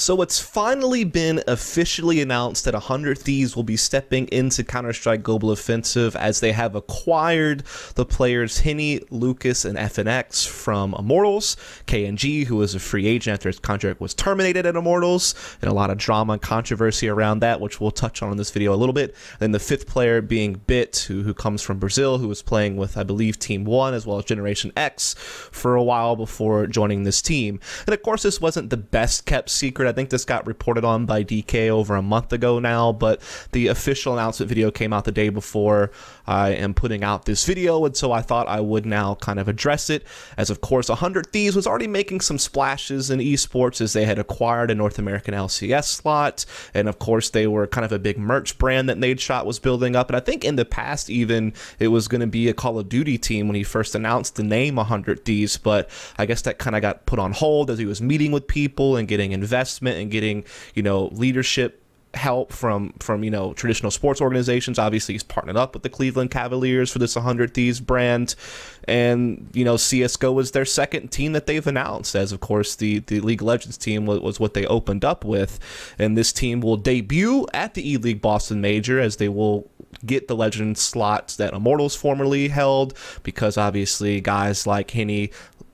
So it's finally been officially announced that 100 Thieves will be stepping into Counter-Strike Global Offensive as they have acquired the players Henny, Lucas, and FNX from Immortals. KNG, who was a free agent after his contract was terminated at Immortals, and a lot of drama and controversy around that, which we'll touch on in this video a little bit. Then the fifth player being Bit, who comes from Brazil, who was playing with, I believe, Team 1 as well as Generation X for a while before joining this team. And of course, this wasn't the best kept secret. I think this got reported on by DK over a month ago now, but the official announcement video came out the day before I am putting out this video, and so I thought I would now kind of address it, as of course 100 Thieves was already making some splashes in esports as they had acquired a North American LCS slot, and of course they were kind of a big merch brand that Nadeshot was building up, and I think in the past even it was going to be a Call of Duty team when he first announced the name 100 Thieves, but I guess that kind of got put on hold as he was meeting with people and getting investment and getting, you know, leadership help from you know, traditional sports organizations. Obviously he's partnered up with the Cleveland Cavaliers for this 100 Thieves brand, and you know, CSGO was their second team that they've announced, as of course the League of Legends team was what they opened up with, and this team will debut at the E-League Boston Major, as they will get the legend slots that Immortals formerly held, because obviously guys like Henny,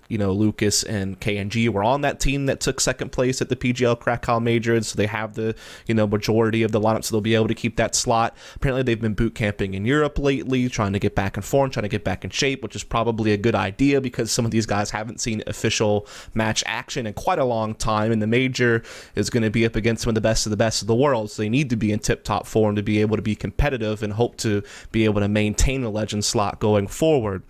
you know, Lucas and KNG were on that team that took second place at the PGL Krakow Major, and so they have the, you know, majority of the lineup, so they'll be able to keep that slot. Apparently they've been boot camping in Europe lately, trying to get back in form, trying to get back in shape, which is probably a good idea because some of these guys haven't seen official match action in quite a long time, and the Major is going to be up against some of the best of the world, so they need to be in tip-top form to be able to be competitive and hope to be able to maintain the legend slot going forward.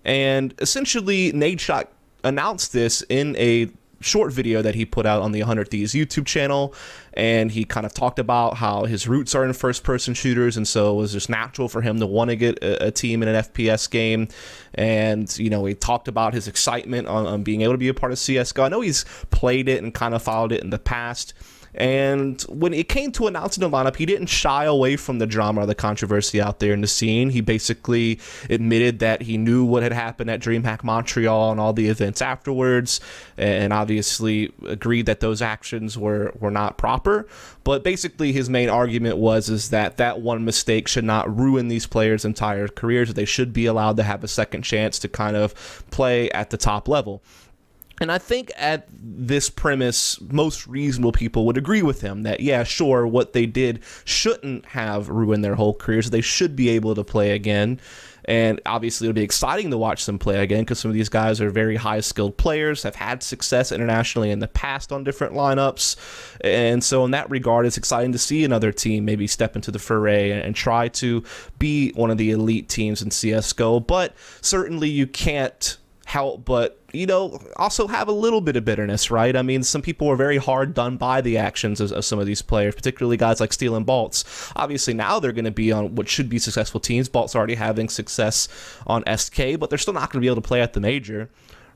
And essentially, Nadeshot announced this in a short video that he put out on the 100 Thieves YouTube channel, and he kind of talked about how his roots are in first-person shooters, and so it was just natural for him to want to get a team in an FPS game. And you know, he talked about his excitement on being able to be a part of CSGO. I know he's played it and kind of followed it in the past, and when it came to announcing the lineup, he didn't shy away from the drama or the controversy out there in the scene. He basically admitted that he knew what had happened at DreamHack Montreal and all the events afterwards, and obviously agreed that those actions were not proper. But basically his main argument was that one mistake should not ruin these players' entire careers, that they should be allowed to have a second chance to kind of play at the top level. And I think at this premise, most reasonable people would agree with him that, yeah, sure, what they did shouldn't have ruined their whole careers. They should be able to play again. And obviously it'll be exciting to watch them play again, because some of these guys are very high-skilled players, have had success internationally in the past on different lineups. And so in that regard, it's exciting to see another team maybe step into the foray and try to be one of the elite teams in CSGO. But certainly you can't help but, you know, also have a little bit of bitterness, right? I mean, some people were very hard done by the actions of some of these players, particularly guys like Steel and Baltz. Obviously now they're going to be on what should be successful teams. Baltz already having success on SK, but they're still not going to be able to play at the Major,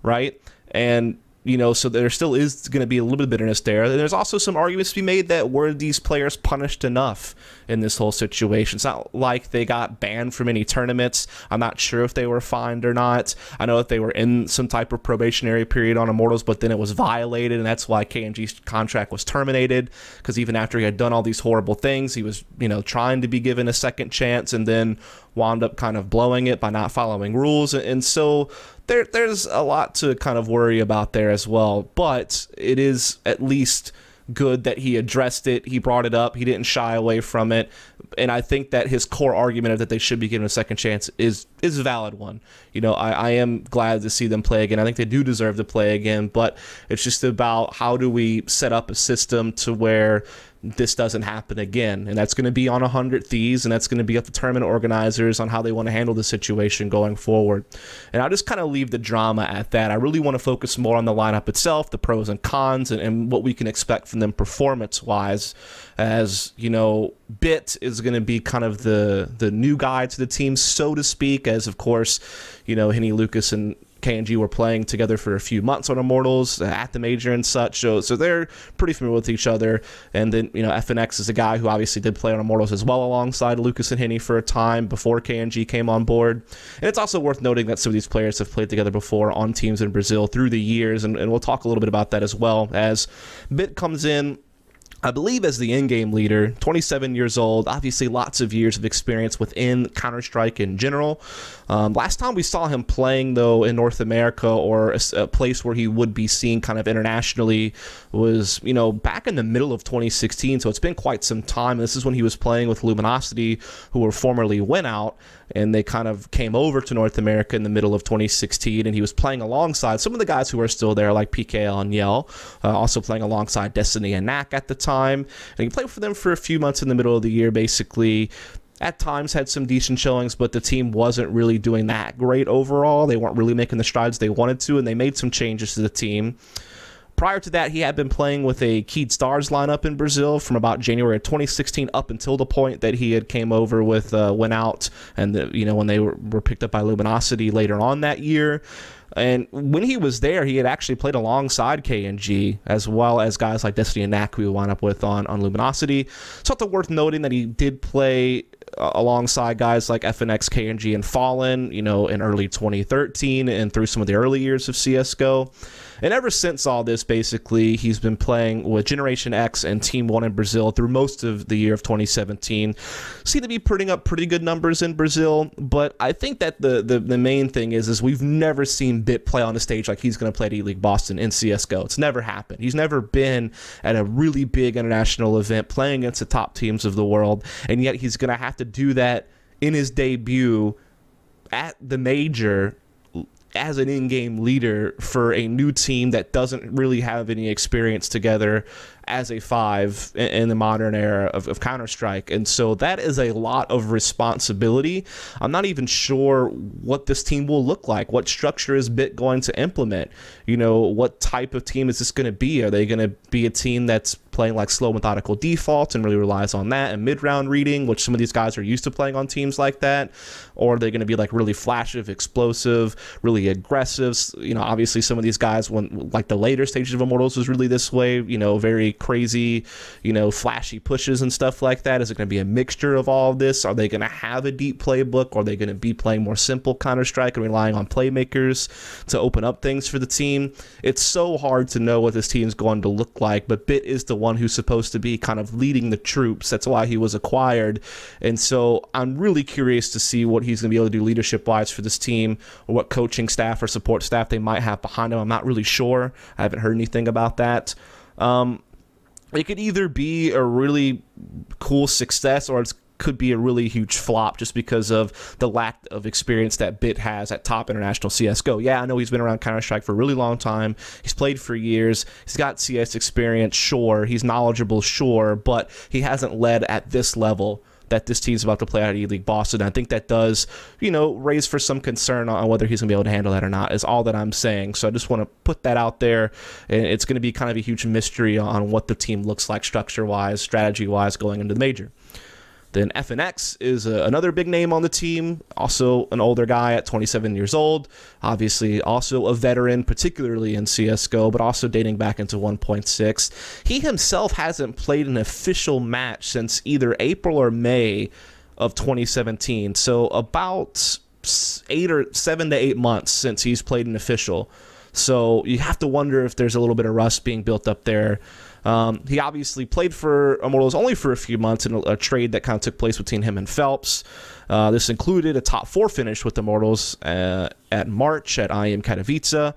right? And you know, so there still is going to be a little bit of bitterness there. And there's also some arguments to be made that were these players punished enough in this whole situation? It's not like they got banned from any tournaments. I'm not sure if they were fined or not. I know that they were in some type of probationary period on Immortals, but then it was violated, and that's why KNG's contract was terminated, because even after he had done all these horrible things, he was, you know, trying to be given a second chance and then wound up kind of blowing it by not following rules. And so there's a lot to kind of worry about there as well, but it is at least good that he addressed it. He brought it up. He didn't shy away from it. And I think that his core argument of that they should be given a second chance is a valid one. You know, I am glad to see them play again. I think they do deserve to play again, but it's just about how do we set up a system to where this doesn't happen again. And that's going to be on 100 Thieves, and that's going to be up to tournament organizers on how they want to handle the situation going forward. And I'll just kind of leave the drama at that. I really want to focus more on the lineup itself, the pros and cons, and what we can expect from them performance-wise. As, you know, Bit is going to be kind of the new guy to the team, so to speak, as, of course, you know, Henny, Lucas, and KNG were playing together for a few months on Immortals at the major and such, so they're pretty familiar with each other. And then, you know, FNX is a guy who obviously did play on Immortals as well alongside Lucas and Henny for a time before KNG came on board. And it's also worth noting that some of these players have played together before on teams in Brazil through the years, and we'll talk a little bit about that as well, as Bit comes in, I believe, as the in-game leader, 27 years old, obviously lots of years of experience within Counter-Strike in general. Last time we saw him playing, though, in North America, or a place where he would be seen kind of internationally, was, you know, back in the middle of 2016, so it's been quite some time. This is when he was playing with Luminosity, who were formerly Win Out, and they kind of came over to North America in the middle of 2016, and he was playing alongside some of the guys who are still there, like PKL and Yell, also playing alongside Destiny and Knack at the time. And he played for them for a few months in the middle of the year, basically. At times had some decent showings, but the team wasn't really doing that great overall. They weren't really making the strides they wanted to, and they made some changes to the team. Prior to that, he had been playing with a Keyed Stars lineup in Brazil from about January of 2016 up until the point that he had came over with Went Out, and you know, when they were picked up by Luminosity later on that year. And when he was there, he had actually played alongside KNG, as well as guys like Destiny and Knack, who we wound up with on Luminosity. So it's worth noting that he did play alongside guys like FNX, KNG, and Fallen, you know, in early 2013 and through some of the early years of CSGO. And ever since all this, basically, he's been playing with Generation X and Team 1 in Brazil through most of the year of 2017. Seem to be putting up pretty good numbers in Brazil, but I think that the main thing is we've never seen Bit play on the stage like he's going to play at E-League Boston in CSGO. It's never happened. He's never been at a really big international event playing against the top teams of the world, and yet he's going to have to do that in his debut at the major as an in-game leader for a new team that doesn't really have any experience together as a 5 in the modern era of Counter-Strike. And so that is a lot of responsibility. I'm not even sure what this team will look like. What structure is Bit going to implement? You know, what type of team is this going to be? Are they going to be a team that's playing like slow methodical default and really relies on that and mid-round reading, which some of these guys are used to playing on teams like that? Or are they going to be like really flashy, explosive, really aggressive? You know, obviously some of these guys, when like the later stages of Immortals was really this way, you know, very crazy, you know, flashy pushes and stuff like that. Is it going to be a mixture of all of this? Are they going to have a deep playbook? Or are they going to be playing more simple Counter-Strike and relying on playmakers to open up things for the team? It's so hard to know what this team's going to look like, but Bit is the one who's supposed to be kind of leading the troops. That's why he was acquired. And so I'm really curious to see what he's going to be able to do leadership-wise for this team, or what coaching staff or support staff they might have behind him. I'm not really sure. I haven't heard anything about that. It could either be a really cool success, or it could be a really huge flop just because of the lack of experience that Bit has at top international CSGO. Yeah, I know he's been around Counter-Strike for a really long time. He's played for years. He's got CS experience, sure. He's knowledgeable, sure. But he hasn't led at this level that this team's about to play at E-League Boston. I think that does, you know, raise for some concern on whether he's going to be able to handle that or not, is all that I'm saying. So I just want to put that out there. And it's going to be kind of a huge mystery on what the team looks like structure-wise, strategy-wise going into the major. Then FNX is another big name on the team, also an older guy at 27 years old, obviously also a veteran, particularly in CSGO, but also dating back into 1.6. He himself hasn't played an official match since either April or May of 2017, so about 7 to 8 months since he's played an official. So you have to wonder if there's a little bit of rust being built up there. He obviously played for Immortals only for a few months in a trade that kind of took place between him and Phelps. This included a top 4 finish with Immortals at March at IEM Katowice.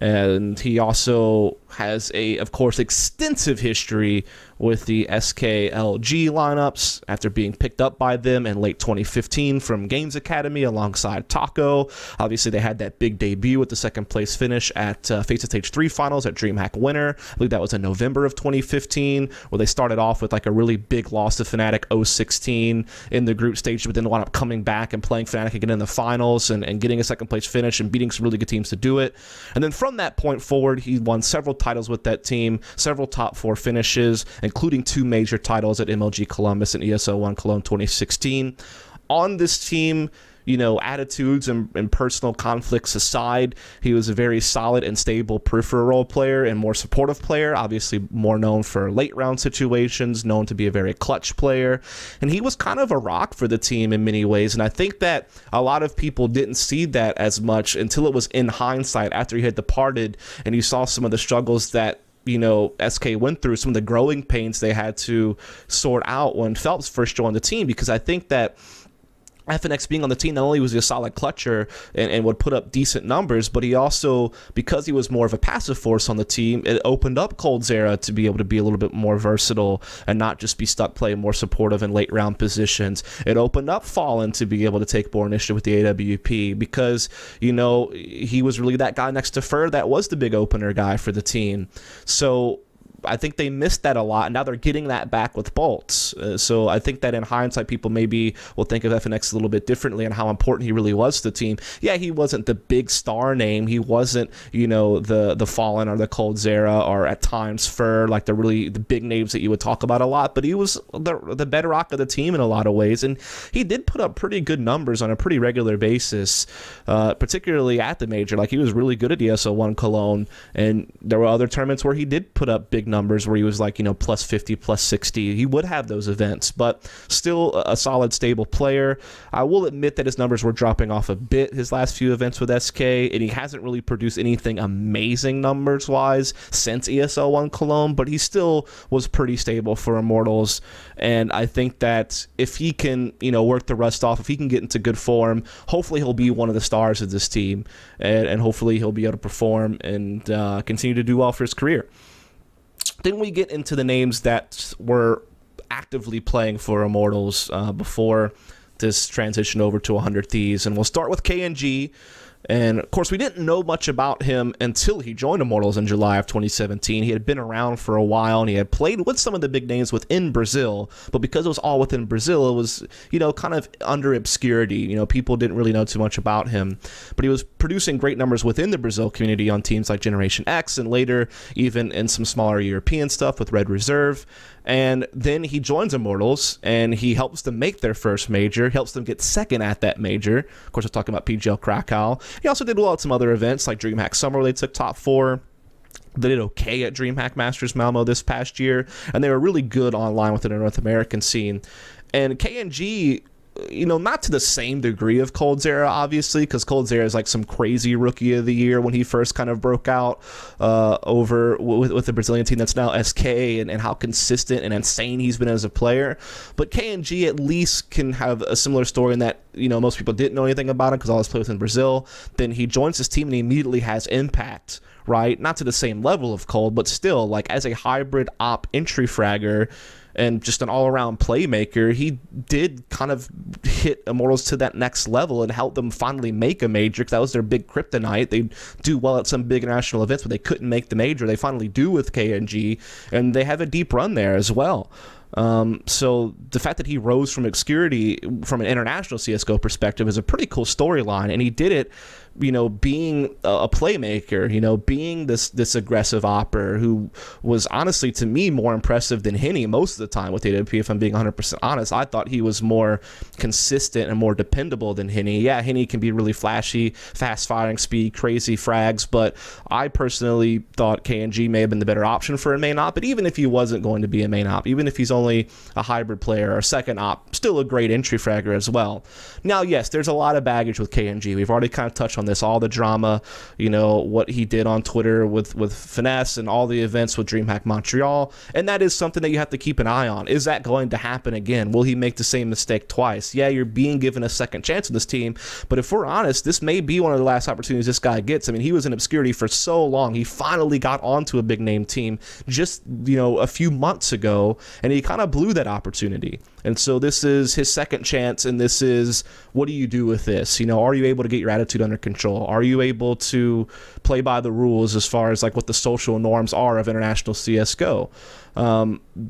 And he also has a, of course, extensive history with the SKLG lineups after being picked up by them in late 2015 from Games Academy alongside Taco. Obviously, they had that big debut with the second place finish at Face of Stage 3 finals at DreamHack Winter. I believe that was in November of 2015, where they started off with like a really big loss to Fnatic 0-16 in the group stage, but then wound up coming back and playing Fnatic again in the finals and getting a second place finish and beating some really good teams to do it. And then from that point forward, he won several titles with that team, several top 4 finishes, including 2 major titles at MLG Columbus and ESO1 Cologne 2016. On this team, attitudes and personal conflicts aside, he was a very solid and stable peripheral role player and more supportive player, obviously more known for late round situations, known to be a very clutch player, and he was kind of a rock for the team in many ways. And I think that a lot of people didn't see that as much until it was in hindsight after he had departed and you saw some of the struggles that SK went through, some of the growing pains they had to sort out when Phelps first joined the team, because I think that FNX being on the team, not only was he a solid clutcher and would put up decent numbers, but he also, because he was more of a passive force on the team, it opened up coldzera to be able to be a little bit more versatile and not just be stuck playing more supportive in late round positions. It opened up Fallen to be able to take more initiative with the AWP because, he was really that guy next to Fur that was the big opener guy for the team. So I think they missed that a lot, and now they're getting that back with Bolts. So I think that in hindsight, people maybe will think of FNX a little bit differently and how important he really was to the team. Yeah, he wasn't the big star name. He wasn't, the Fallen or the coldzera or at times Fur, like the big names that you would talk about a lot, but he was the bedrock of the team in a lot of ways, and he did put up pretty good numbers on a pretty regular basis, particularly at the major. Like, he was really good at ESO1 Cologne, and there were other tournaments where he did put up big numbers where he was like, plus 50, plus 60. He would have those events, but still a solid, stable player. I will admit that his numbers were dropping off a bit his last few events with SK, and he hasn't really produced anything amazing numbers-wise since ESL1 Cologne, but he still was pretty stable for Immortals, and I think that if he can, work the rust off, if he can get into good form, hopefully he'll be one of the stars of this team, and hopefully he'll be able to perform and continue to do well for his career. Then we get into the names that were actively playing for Immortals before this transition over to 100 Thieves. And we'll start with KNG. And, of course, we didn't know much about him until he joined Immortals in July of 2017. He had been around for a while, and he had played with some of the big names within Brazil. But because it was all within Brazil, it was, kind of under obscurity. People didn't really know too much about him. But he was producing great numbers within the Brazil community on teams like Generation X, and later even in some smaller European stuff with Red Reserve. And then he joins Immortals, and he helps them make their first major, helps them get second at that major. Of course, we're talking about PGL Krakow. He also did well at some other events like DreamHack Summer, where they took top 4. They did okay at DreamHack Masters Malmo this past year, and they were really good online within the North American scene. And KNG, not to the same degree of coldzera, obviously, because coldzera is like some crazy rookie of the year when he first kind of broke out over with the Brazilian team that's now SK, and how consistent and insane he's been as a player. But KNG at least can have a similar story in that, most people didn't know anything about him because all his play was in Brazil. Then he joins his team and he immediately has impact, right? Not to the same level of Cold, but still, like, as a hybrid op entry fragger and just an all-around playmaker, he did kind of hit Immortals to that next level and help them finally make a major, because that was their big kryptonite. They do well at some big international events, but they couldn't make the major. They finally do with KNG, and they have a deep run there as well. So the fact that he rose from obscurity from an international CSGO perspective is a pretty cool storyline, and he did it, being a playmaker, being this aggressive opper who was honestly, to me, more impressive than Henny most of the time with AWP, if I'm being 100% honest. I thought he was more consistent and more dependable than Henny. Yeah, Henny can be really flashy, fast firing speed, crazy frags, but I personally thought KNG may have been the better option for a main op. But even if he wasn't going to be a main op, even if he's only a hybrid player or a second op, still a great entry fragger as well. Now, yes, there's a lot of baggage with KNG. We've already kind of touched on this, all the drama, what he did on Twitter with Finesse and all the events with DreamHack Montreal, and that is something that you have to keep an eye on. Is that going to happen again? Will he make the same mistake twice? Yeah, you're being given a second chance in this team, but if we're honest, this may be one of the last opportunities this guy gets. I mean, he was in obscurity for so long. He finally got onto a big name team just, a few months ago, and he kind of blew that opportunity. And so this is his second chance, and this is, what do you do with this? Are you able to get your attitude under control? Are you able to play by the rules as far as like what the social norms are of international CSGO?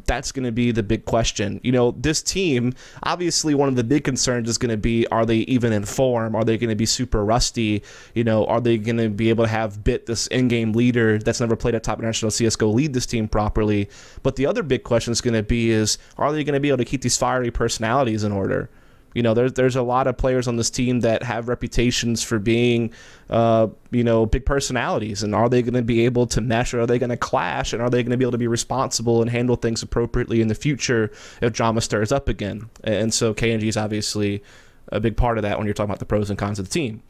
That's going to be the big question. This team, obviously one of the big concerns is going to be, are they even in form? Are they going to be super rusty? Are they going to be able to have Bit, this in-game leader that's never played at top international CSGO, lead this team properly? But the other big question is going to be is, are they going to be able to keep these fiery personalities in order? You know, there's a lot of players on this team that have reputations for being, big personalities. And are they going to be able to mesh, or are they going to clash? And are they going to be able to be responsible and handle things appropriately in the future if drama stirs up again? And so KNG is obviously a big part of that when you're talking about the pros and cons of the team.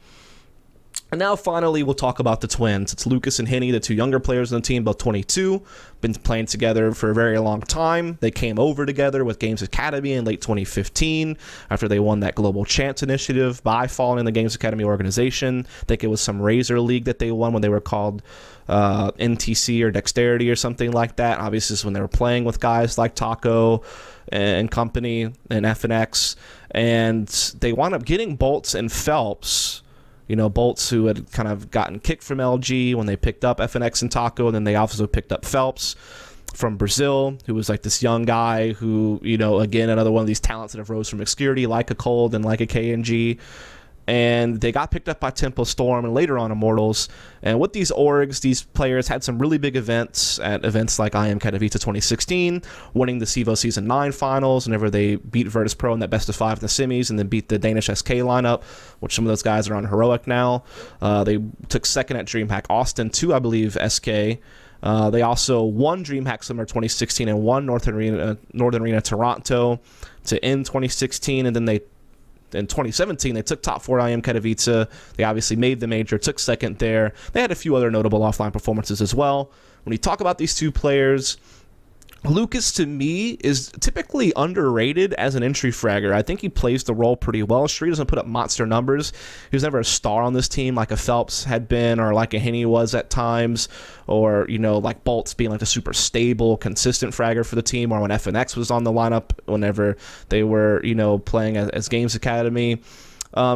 And now finally, we'll talk about the twins. It's Lucas and Henny, the two younger players on the team, both 22, been playing together for a very long time. They came over together with Games Academy in late 2015 after they won that Global Chance Initiative by falling in the Games Academy organization. I think it was some Razor League that they won when they were called NTC or Dexterity or something like that. Obviously, this is when they were playing with guys like Taco and company and FNX. And they wound up getting Bolts and Phelps. You know, Bolts, who had kind of gotten kicked from LG when they picked up FNX and Taco, and then they also picked up Phelps from Brazil, who was like this young guy who, you know, again, another one of these talents that have rose from obscurity, like a Cold and like a KNG. And they got picked up by Tempo Storm and later on Immortals. And with these orgs, these players had some really big events at events like IM Katowice 2016, winning the CEVO Season 9 finals whenever they beat Virtus Pro in that best of 5 in the semis, and then beat the Danish SK lineup, which some of those guys are on Heroic now. They took second at DreamHack Austin to, I believe, SK. They also won DreamHack Summer 2016 and won Northern Arena Toronto to end 2016, and then in 2017, they took top 4 IM Katowice. They obviously made the major, took second there. They had a few other notable offline performances as well. When you talk about these two players, Lucas, to me, is typically underrated as an entry fragger. I think he plays the role pretty well. Sure, he doesn't put up monster numbers. He was never a star on this team like a Phelps had been, or like a Henny was at times, or, you know, like Bolts being like a super stable, consistent fragger for the team, or when FNX was on the lineup whenever they were, you know, playing as Games Academy.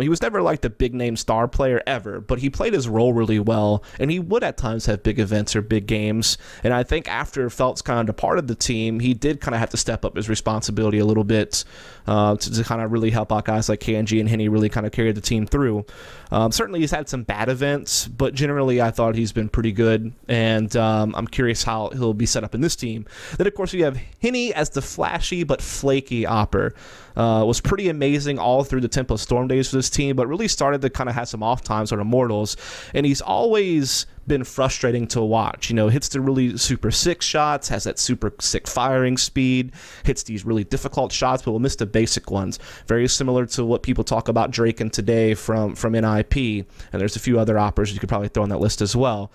He was never like the big name star player ever, but he played his role really well, and he would at times have big events or big games. And I think after Phelps kind of departed the team, he did kind of have to step up his responsibility a little bit to kind of really help out guys like KNG and Henny really kind of carry the team through. Certainly he's had some bad events, but generally I thought he's been pretty good, and I'm curious how he'll be set up in this team. Then of course we have Henny as the flashy but flaky opper. Was pretty amazing all through the Tempo Storm days for this team, but really started to kind of have some off times on Immortals, and he's always been frustrating to watch. You know, hits the really super sick shots, has that super sick firing speed, hits these really difficult shots, but will miss the basic ones. Very similar to what people talk about Drake and Today from NIP, and there's a few other operas you could probably throw on that list as well.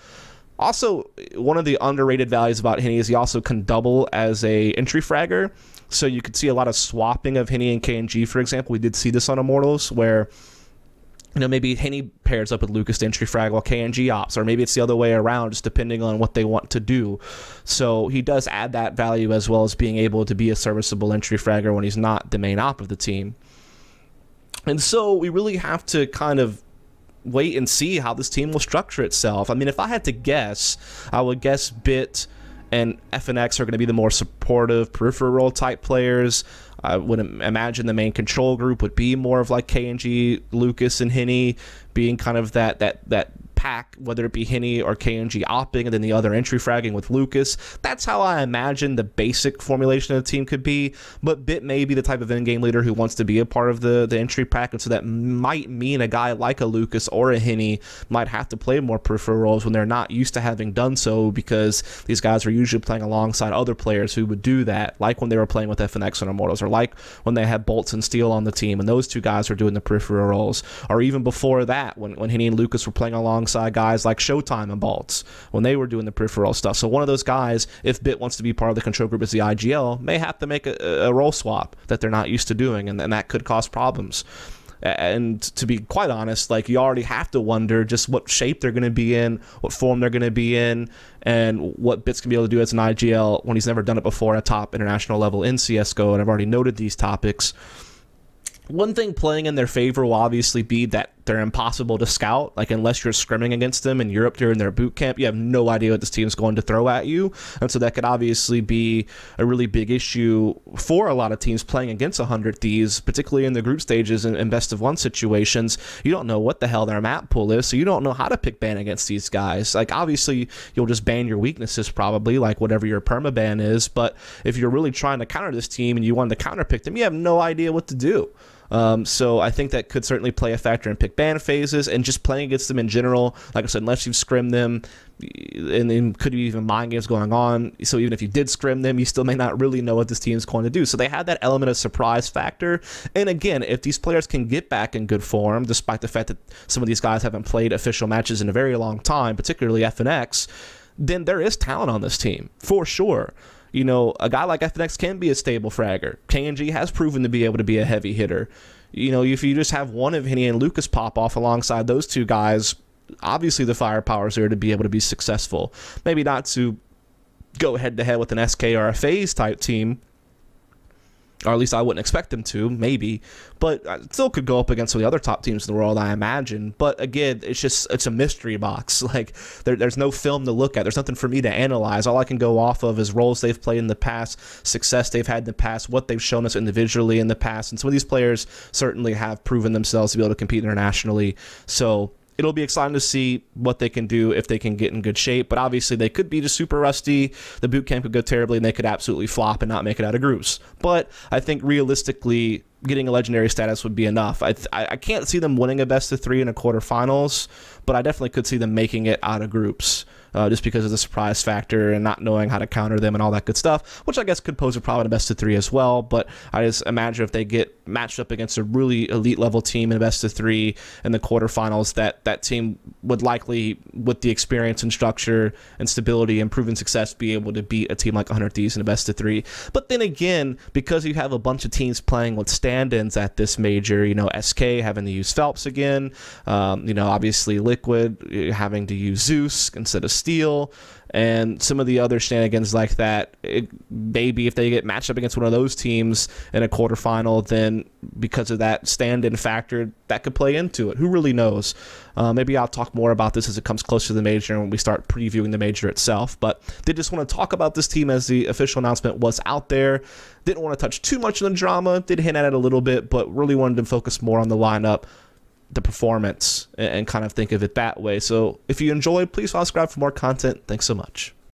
Also, one of the underrated values about Henny is he also can double as a entry fragger. So you could see a lot of swapping of Henny and KNG, for example. We did see this on Immortals, where, you know, maybe Henny pairs up with Lucas to entry frag while KNG ops, or maybe it's the other way around, just depending on what they want to do. So he does add that value, as well as being able to be a serviceable entry fragger when he's not the main op of the team. And so we really have to kind of wait and see how this team will structure itself. I mean, if I had to guess, I would guess Bit and FNX are going to be the more supportive peripheral role type players. I would imagine the main control group would be more of like KNG, Lucas, and Henny being kind of that pack, whether it be Henny or KNG opping, and then the other entry fragging with Lucas. That's how I imagine the basic formulation of the team could be, but Bit may be the type of in-game leader who wants to be a part of the entry pack, and so that might mean a guy like a Lucas or a Henny might have to play more peripheral roles when they're not used to having done so, because these guys are usually playing alongside other players who would do that, like when they were playing with FNX on Immortals, or like when they had Bolts and Steel on the team, and those two guys were doing the peripheral roles, or even before that, when Henny and Lucas were playing alongside guys like Showtime and Bolts, when they were doing the peripheral stuff. So one of those guys, if Bit wants to be part of the control group as the IGL, may have to make a role swap that they're not used to doing, and that could cause problems. And to be quite honest, like, you already have to wonder just what shape they're going to be in, what form they're going to be in, and what Bit's going to be able to do as an IGL when he's never done it before at top international level in CSGO, and I've already noted these topics. One thing playing in their favor will obviously be that they're impossible to scout. Like, unless you're scrimming against them in Europe during their boot camp, you have no idea what this team's going to throw at you. And so that could obviously be a really big issue for a lot of teams playing against 100 Thieves, particularly in the group stages and best of one situations. You don't know what the hell their map pool is, so you don't know how to pick ban against these guys. Like, obviously, you'll just ban your weaknesses probably, like whatever your permaban is. But if you're really trying to counter this team and you want to counter pick them, you have no idea what to do. So I think that could certainly play a factor in pick ban phases and just playing against them in general. Like I said, unless you've scrimmed them, and then could be even mind games going on. So even if you did scrim them, you still may not really know what this team is going to do. So they had that element of surprise factor. And again, if these players can get back in good form, despite the fact that some of these guys haven't played official matches in a very long time, particularly FNX, then there is talent on this team for sure. You know, a guy like FNX can be a stable fragger. KNG has proven to be able to be a heavy hitter. You know, if you just have one of Henny and Lucas pop off alongside those two guys, obviously the firepower is there to be able to be successful. Maybe not to go head-to-head with an SK or a FaZe type team, or at least I wouldn't expect them to, maybe, but I still could go up against some of the other top teams in the world, I imagine. But again, it's a mystery box. Like, there's no film to look at. There's nothing for me to analyze. All I can go off of is roles they've played in the past, success they've had in the past, what they've shown us individually in the past. And some of these players certainly have proven themselves to be able to compete internationally. So it'll be exciting to see what they can do if they can get in good shape. But obviously, they could be just super rusty. The boot camp could go terribly, and they could absolutely flop and not make it out of groups. But I think realistically, getting a legendary status would be enough. I can't see them winning a best-of-3 in a quarterfinals, but I definitely could see them making it out of groups. Just because of the surprise factor and not knowing how to counter them and all that good stuff, which I guess could pose a problem in a best-of-3 as well. But I just imagine if they get matched up against a really elite level team in a best-of-3 in the quarterfinals, that team would likely, with the experience and structure and stability and proven success, be able to beat a team like 100 Thieves in a best-of-3. But then again, because you have a bunch of teams playing with stand-ins at this major, you know, SK having to use Phelps again, you know, obviously Liquid having to use Zeus instead of Steel, and some of the other shenanigans like that. Maybe if they get matched up against one of those teams in a quarterfinal, then because of that stand-in factor, that could play into it. Who really knows? Maybe I'll talk more about this as it comes closer to the major and when we start previewing the major itself. But did just want to talk about this team as the official announcement was out there. Didn't want to touch too much on the drama. Did hint at it a little bit, but really wanted to focus more on the lineup, the performance, and kind of think of it that way. So if you enjoyed, please subscribe for more content. Thanks so much.